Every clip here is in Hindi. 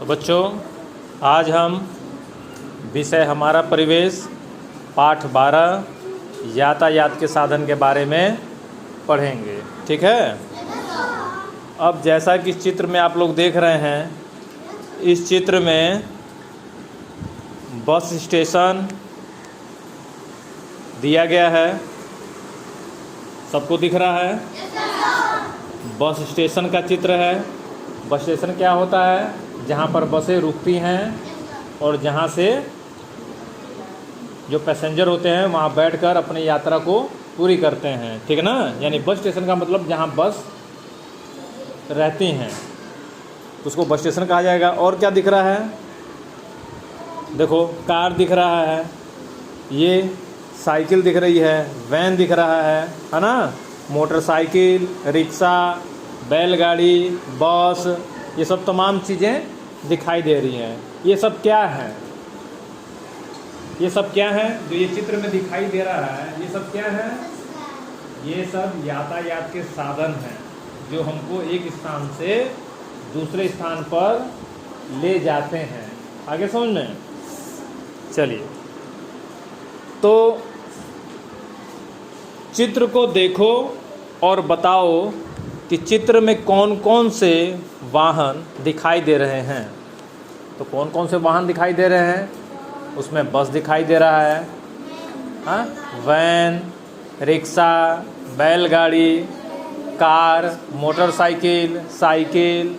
तो बच्चों, आज हम विषय हमारा परिवेश पाठ 12 यातायात के साधन के बारे में पढ़ेंगे। ठीक है। अब जैसा कि इस चित्र में आप लोग देख रहे हैं, इस चित्र में बस स्टेशन दिया गया है। सबको दिख रहा है? बस स्टेशन का चित्र है। बस स्टेशन क्या होता है? जहाँ पर बसें रुकती हैं और जहाँ से जो पैसेंजर होते हैं वहाँ बैठकर अपनी यात्रा को पूरी करते हैं। ठीक है ना। यानी बस स्टेशन का मतलब जहाँ बस रहती हैं तो उसको बस स्टेशन कहा जाएगा। और क्या दिख रहा है? देखो, कार दिख रहा है, ये साइकिल दिख रही है, वैन दिख रहा है ना, मोटरसाइकिल, रिक्शा, बैलगाड़ी, बस, ये सब तमाम चीज़ें दिखाई दे रही हैं। ये सब क्या है? ये सब क्या है जो ये चित्र में दिखाई दे रहा है? ये सब क्या है? ये सब यातायात के साधन हैं जो हमको एक स्थान से दूसरे स्थान पर ले जाते हैं। आगे समझ में? चलिए, तो चित्र को देखो और बताओ कि चित्र में कौन कौन से वाहन दिखाई दे रहे हैं। तो कौन कौन से वाहन दिखाई दे रहे हैं? उसमें बस दिखाई दे रहा है, हाँ, वैन, रिक्शा, बैलगाड़ी, कार, मोटरसाइकिल, साइकिल,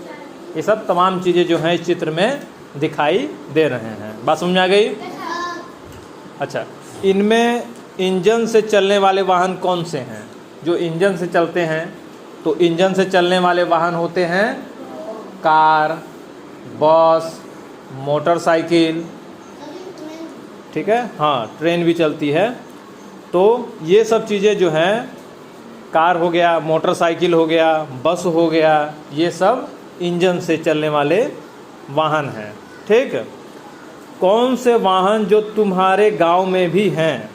ये सब तमाम चीज़ें जो हैं इस चित्र में दिखाई दे रहे हैं। बात समझ में आ गई? अच्छा, इनमें इंजन से चलने वाले वाहन कौन से हैं? जो इंजन से चलते हैं, तो इंजन से चलने वाले वाहन होते हैं कार, बस, मोटरसाइकिल। ठीक है, हाँ, ट्रेन भी चलती है। तो ये सब चीज़ें जो हैं, कार हो गया, मोटरसाइकिल हो गया, बस हो गया, ये सब इंजन से चलने वाले वाहन हैं। ठीक। कौन से वाहन जो तुम्हारे गांव में भी हैं?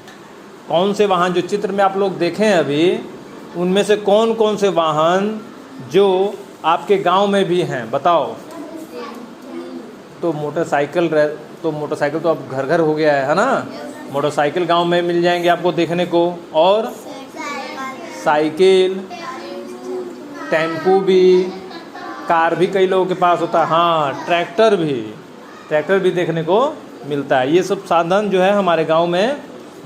कौन से वाहन जो चित्र में आप लोग देखें अभी, उनमें से कौन कौन से वाहन जो आपके गांव में भी हैं, बताओ। तो मोटरसाइकिल तो अब घर घर हो गया है ना। मोटरसाइकिल गांव में मिल जाएंगे आपको देखने को। और साइकिल, टेम्पू भी, कार भी कई लोगों के पास होता है, हाँ, ट्रैक्टर भी देखने को मिलता है। ये सब साधन जो है हमारे गांव में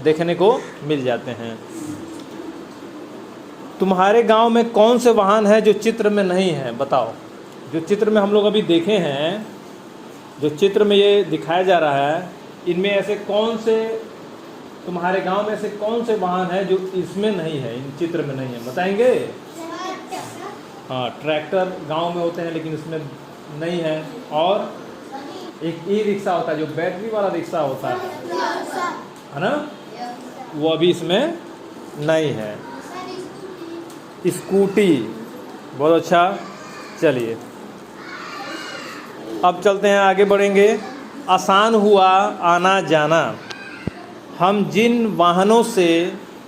देखने को मिल जाते हैं। तुम्हारे गांव में कौन से वाहन हैं जो चित्र में नहीं है, बताओ। जो चित्र में हम लोग अभी देखे हैं, जो चित्र में ये दिखाया जा रहा है, इनमें ऐसे कौन से, तुम्हारे गांव में ऐसे कौन से वाहन हैं जो इसमें नहीं है, इन चित्र में नहीं है, बताएंगे? हाँ, ट्रैक्टर गांव में होते हैं लेकिन इसमें नहीं है। और एक ई रिक्शा होता है जो बैटरी वाला रिक्शा होता है ना, वो अभी इसमें नहीं है। स्कूटी, बहुत अच्छा। चलिए, अब चलते हैं, आगे बढ़ेंगे। आसान हुआ आना जाना। हम जिन वाहनों से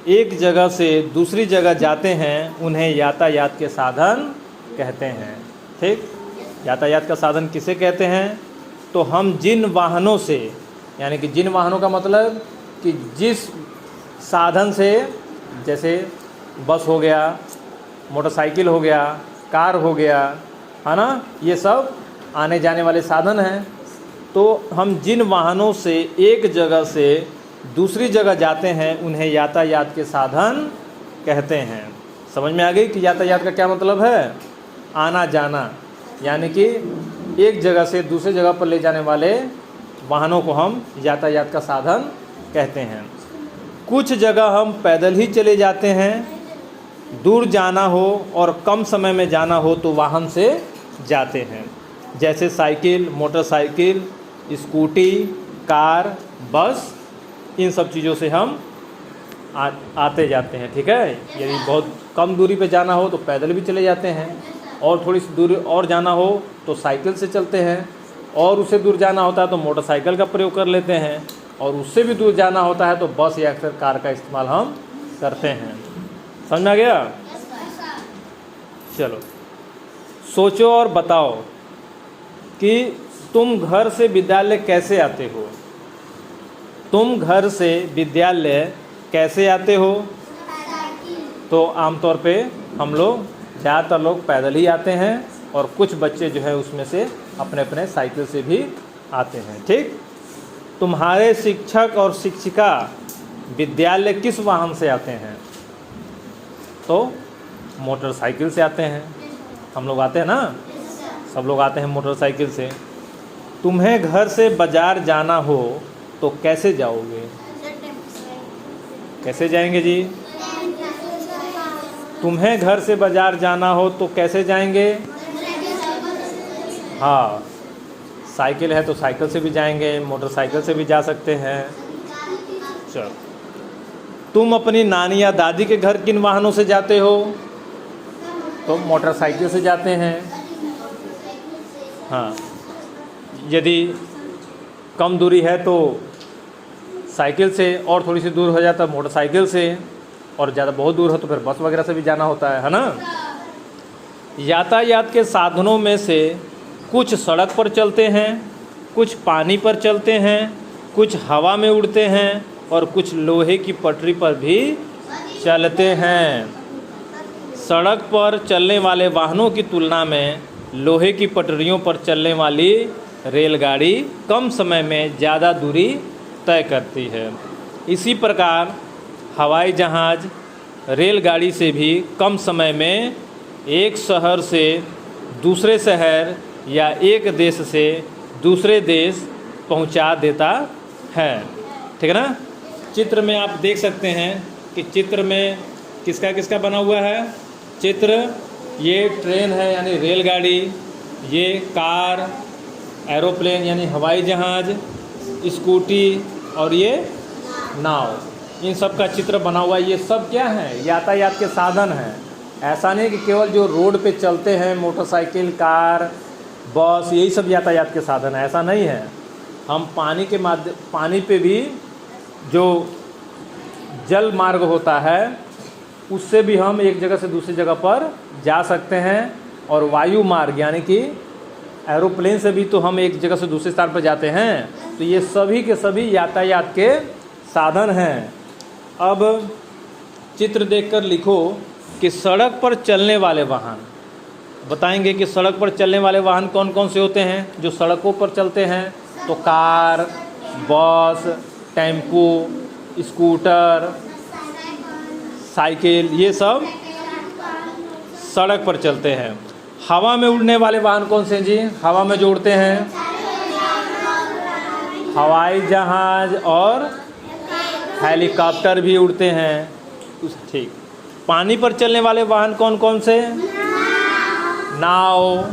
एक जगह से दूसरी जगह जाते हैं उन्हें यातायात के साधन कहते हैं। ठीक। यातायात का साधन किसे कहते हैं? तो हम जिन वाहनों से, यानी कि जिन वाहनों का मतलब कि जिस साधन से, जैसे बस हो गया, मोटरसाइकिल हो गया, कार हो गया, है ना, ये सब आने जाने वाले साधन हैं। तो हम जिन वाहनों से एक जगह से दूसरी जगह जाते हैं उन्हें यातायात के साधन कहते हैं। समझ में आ गई कि यातायात का क्या मतलब है? आना जाना, यानी कि एक जगह से दूसरे जगह पर ले जाने वाले वाहनों को हम यातायात का साधन कहते हैं। कुछ जगह हम पैदल ही चले जाते हैं। दूर जाना हो और कम समय में जाना हो तो वाहन से जाते हैं, जैसे साइकिल, मोटरसाइकिल, स्कूटी, कार, बस, इन सब चीज़ों से हम आते जाते हैं। ठीक है। यदि बहुत कम दूरी पे जाना हो तो पैदल भी चले जाते हैं, और थोड़ी सी दूरी और जाना हो तो साइकिल से चलते हैं, और उससे दूर जाना होता है तो मोटरसाइकिल का प्रयोग कर लेते हैं, और उससे भी दूर जाना होता है तो बस या फिर कार का इस्तेमाल हम करते हैं। समझ में आ गया? चलो, सोचो और बताओ कि तुम घर से विद्यालय कैसे आते हो? तुम घर से विद्यालय कैसे आते हो? तो आमतौर पे हम लोग ज़्यादातर लोग पैदल ही आते हैं और कुछ बच्चे जो है उसमें से अपने अपने साइकिल से भी आते हैं। ठीक। तुम्हारे शिक्षक और शिक्षिका विद्यालय किस वाहन से आते हैं? तो मोटरसाइकिल से आते हैं। हम लोग आते हैं ना, सब लोग आते हैं मोटरसाइकिल से। तुम्हें घर से बाज़ार जाना हो तो कैसे जाओगे? कैसे जाएंगे जी? तुम्हें घर से बाज़ार जाना हो तो कैसे जाएंगे? हाँ, साइकिल है तो साइकिल से भी जाएंगे, मोटरसाइकिल से भी जा सकते हैं। चलो, तुम अपनी नानी या दादी के घर किन वाहनों से जाते हो? तो मोटरसाइकिल से जाते हैं। हाँ, यदि कम दूरी है तो साइकिल से, और थोड़ी सी दूर हो जाता है मोटरसाइकिल से, और ज़्यादा बहुत दूर हो तो फिर बस वगैरह से भी जाना होता है ना। यातायात के साधनों में से कुछ सड़क पर चलते हैं, कुछ पानी पर चलते हैं, कुछ हवा में उड़ते हैं और कुछ लोहे की पटरी पर भी चलते हैं। सड़क पर चलने वाले वाहनों की तुलना में लोहे की पटरियों पर चलने वाली रेलगाड़ी कम समय में ज़्यादा दूरी तय करती है। इसी प्रकार हवाई जहाज़ रेलगाड़ी से भी कम समय में एक शहर से दूसरे शहर या एक देश से दूसरे देश पहुंचा देता है। ठीक है ना। चित्र में आप देख सकते हैं कि चित्र में किसका किसका बना हुआ है चित्र। ये ट्रेन है यानी रेलगाड़ी, ये कार, एरोप्लेन यानी हवाई जहाज़, स्कूटी और ये नाव, इन सब का चित्र बना हुआ है। ये सब क्या है? यातायात के साधन हैं। ऐसा नहीं कि केवल जो रोड पे चलते हैं मोटरसाइकिल, कार, बस, यही सब यातायात के साधन है, ऐसा नहीं है। हम पानी पे भी जो जल मार्ग होता है उससे भी हम एक जगह से दूसरी जगह पर जा सकते हैं, और वायु मार्ग यानी कि एरोप्लेन से भी तो हम एक जगह से दूसरे स्थान पर जाते हैं। तो ये सभी के सभी यातायात के साधन हैं। अब चित्र देखकर लिखो कि सड़क पर चलने वाले वाहन, बताएंगे कि सड़क पर चलने वाले वाहन कौन कौन से होते हैं जो सड़कों पर चलते हैं। तो कार, बस, टेम्पो, स्कूटर, साइकिल, ये सब सड़क पर चलते हैं। हवा में उड़ने वाले वाहन कौन से हैं जी? हवा में जो उड़ते हैं हवाई जहाज़ और हेलीकॉप्टर भी उड़ते हैं। ठीक। पानी पर चलने वाले वाहन कौन कौन से? नाव,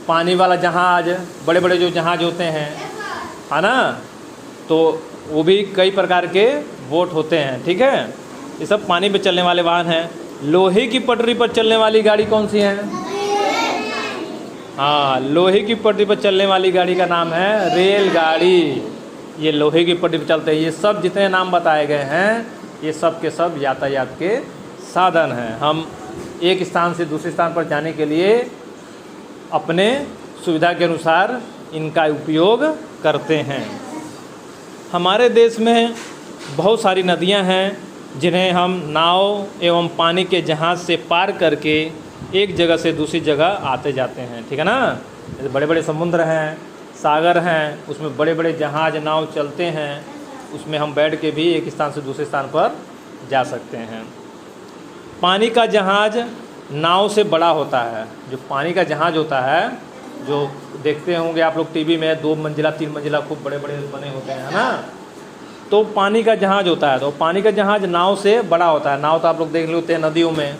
पानी वाला जहाज़, बड़े बड़े जो जहाज़ होते हैं, है ना, तो वो भी कई प्रकार के बोट होते हैं। ठीक है, ये सब पानी पर चलने वाले वाहन हैं। लोहे की पटरी पर चलने वाली गाड़ी कौन सी है? हाँ, लोहे की पटरी पर चलने वाली गाड़ी का नाम है रेलगाड़ी। ये लोहे की पटरी पर चलते हैं। ये सब जितने नाम बताए गए हैं ये सब के सब यातायात के साधन हैं। हम एक स्थान से दूसरे स्थान पर जाने के लिए अपने सुविधा के अनुसार इनका उपयोग करते हैं। हमारे देश में बहुत सारी नदियां हैं जिन्हें हम नाव एवं पानी के जहाज़ से पार करके एक जगह से दूसरी जगह आते जाते हैं। ठीक है ना। जैसे बड़े बड़े समुद्र हैं, सागर हैं, उसमें बड़े बड़े जहाज़, नाव चलते हैं, उसमें हम बैठ के भी एक स्थान से दूसरे स्थान पर जा सकते हैं। पानी का जहाज़ नाव से बड़ा होता है। जो पानी का जहाज़ होता है, जो देखते होंगे आप लोग टीवी में, 2 मंजिला 3 मंजिला खूब बड़े बड़े बने होते हैं, है ना, तो पानी का जहाज़ होता है। तो पानी का जहाज़ नाव से बड़ा होता है। नाव तो आप लोग देख लेते हैं नदियों में,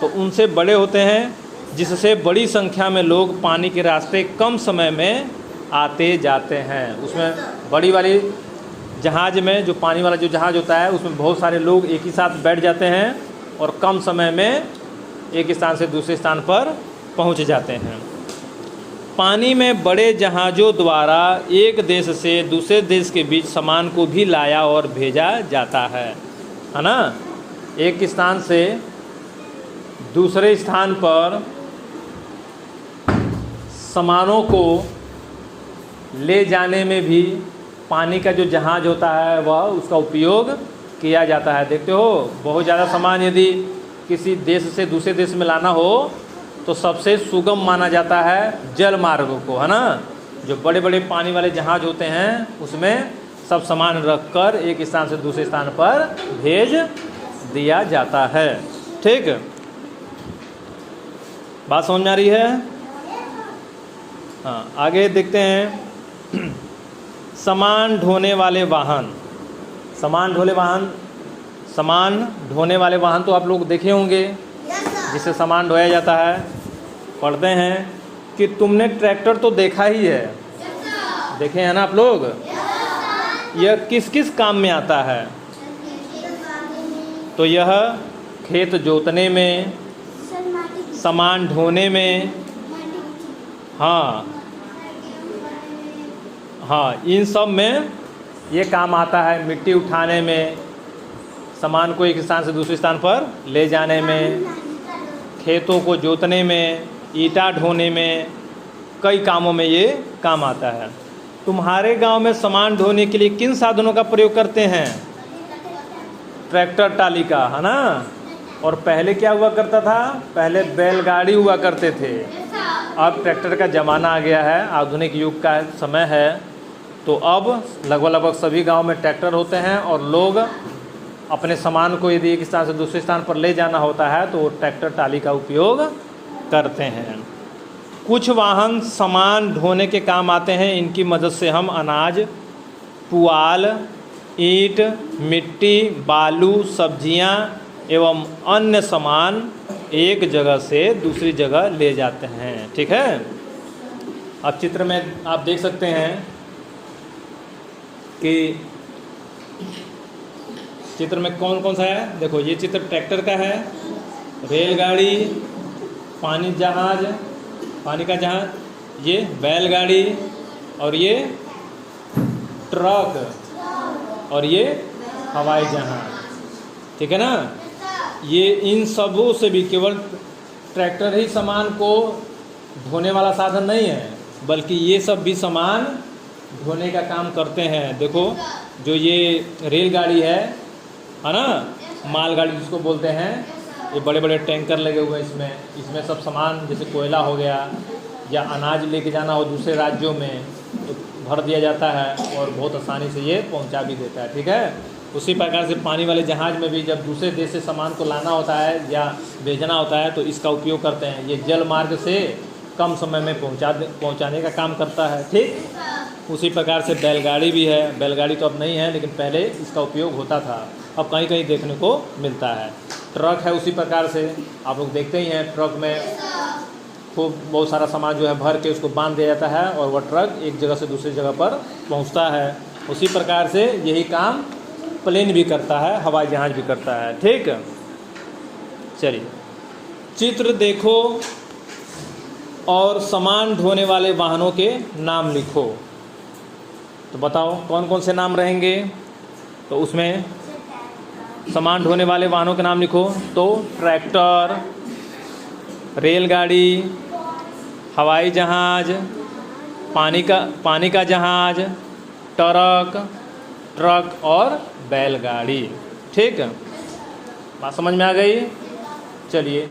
तो उनसे बड़े होते हैं, जिससे बड़ी संख्या में लोग पानी के रास्ते कम समय में आते जाते हैं। उसमें बड़ी वाली जहाज़ में, जो पानी वाला जो जहाज़ होता है, उसमें बहुत सारे लोग एक ही साथ बैठ जाते हैं और कम समय में एक स्थान से दूसरे स्थान पर पहुंच जाते हैं। पानी में बड़े जहाज़ों द्वारा एक देश से दूसरे देश के बीच सामान को भी लाया और भेजा जाता है ना। एक स्थान से दूसरे स्थान पर सामानों को ले जाने में भी पानी का जो जहाज़ होता है वह उसका उपयोग किया जाता है। देखते हो, बहुत ज़्यादा सामान यदि किसी देश से दूसरे देश में लाना हो तो सबसे सुगम माना जाता है जल मार्ग को, है ना। जो बड़े बड़े पानी वाले जहाज़ होते हैं उसमें सब सामान रखकर एक स्थान से दूसरे स्थान पर भेज दिया जाता है। ठीक, बात समझ में आ रही है? हाँ, आगे देखते हैं। सामान ढोने वाले वाहन। सामान ढोने वाले वाहन तो आप लोग देखे होंगे, जिससे सामान ढोया जाता है। पढ़ते हैं कि तुमने ट्रैक्टर तो देखा ही है, देखे हैं ना आप लोग। यह किस किस काम में आता है? तो यह खेत जोतने में, सामान ढोने में, हाँ, इन सब में ये काम आता है। मिट्टी उठाने में, सामान को एक स्थान से दूसरे स्थान पर ले जाने में, खेतों को जोतने में, ईंटा ढोने में, कई कामों में ये काम आता है। तुम्हारे गांव में सामान ढोने के लिए किन साधनों का प्रयोग करते हैं? ट्रैक्टर टाली का, है ना। और पहले क्या हुआ करता था? पहले बैलगाड़ी हुआ करते थे। अब ट्रैक्टर का ज़माना आ गया है, आधुनिक युग का समय है, तो अब लगभग सभी गांव में ट्रैक्टर होते हैं और लोग अपने सामान को यदि एक स्थान से दूसरे स्थान पर ले जाना होता है तो वो ट्रैक्टर टाली का उपयोग करते हैं। कुछ वाहन सामान ढोने के काम आते हैं। इनकी मदद से हम अनाज, पुआल, ईंट, मिट्टी, बालू, सब्जियां एवं अन्य सामान एक जगह से दूसरी जगह ले जाते हैं। ठीक है, अब चित्र में आप देख सकते हैं कि चित्र में कौन कौन सा है। देखो, ये चित्र ट्रैक्टर का है, रेलगाड़ी, पानी का जहाज, ये बैलगाड़ी, और ये ट्रक, और ये हवाई जहाज। ठीक है ना। ये इन सबों से भी केवल ट्रैक्टर ही सामान को ढोने वाला साधन नहीं है, बल्कि ये सब भी सामान ढोने का काम करते हैं। देखो, जो ये रेलगाड़ी है ना, मालगाड़ी जिसको बोलते हैं, ये बड़े बड़े टैंकर लगे हुए हैं इसमें सब सामान, जैसे कोयला हो गया या अनाज लेके जाना हो दूसरे राज्यों में, तो भर दिया जाता है और बहुत आसानी से ये पहुंचा भी देता है। ठीक है। उसी प्रकार से पानी वाले जहाज़ में भी जब दूसरे देश से सामान को लाना होता है या भेजना होता है तो इसका उपयोग करते हैं। ये जल मार्ग से कम समय में पहुंचाने का काम करता है। ठीक, उसी प्रकार से बैलगाड़ी भी है। बैलगाड़ी तो अब नहीं है, लेकिन पहले इसका उपयोग होता था, अब कहीं कहीं देखने को मिलता है। ट्रक है, उसी प्रकार से आप लोग देखते ही हैं, ट्रक में खूब बहुत सारा सामान जो है भर के उसको बांध दिया जाता है और वह ट्रक एक जगह से दूसरी जगह पर पहुंचता है। उसी प्रकार से यही काम प्लेन भी करता है, हवाई जहाज़ भी करता है। ठीक, चलिए चित्र देखो और सामान ढोने वाले वाहनों के नाम लिखो। तो बताओ कौन कौन से नाम रहेंगे? तो उसमें सामान ढोने वाले वाहनों के नाम लिखो। तो ट्रैक्टर, रेलगाड़ी, हवाई जहाज़, पानी का जहाज़, ट्रक और बैलगाड़ी। ठीक, बात समझ में आ गई? चलिए।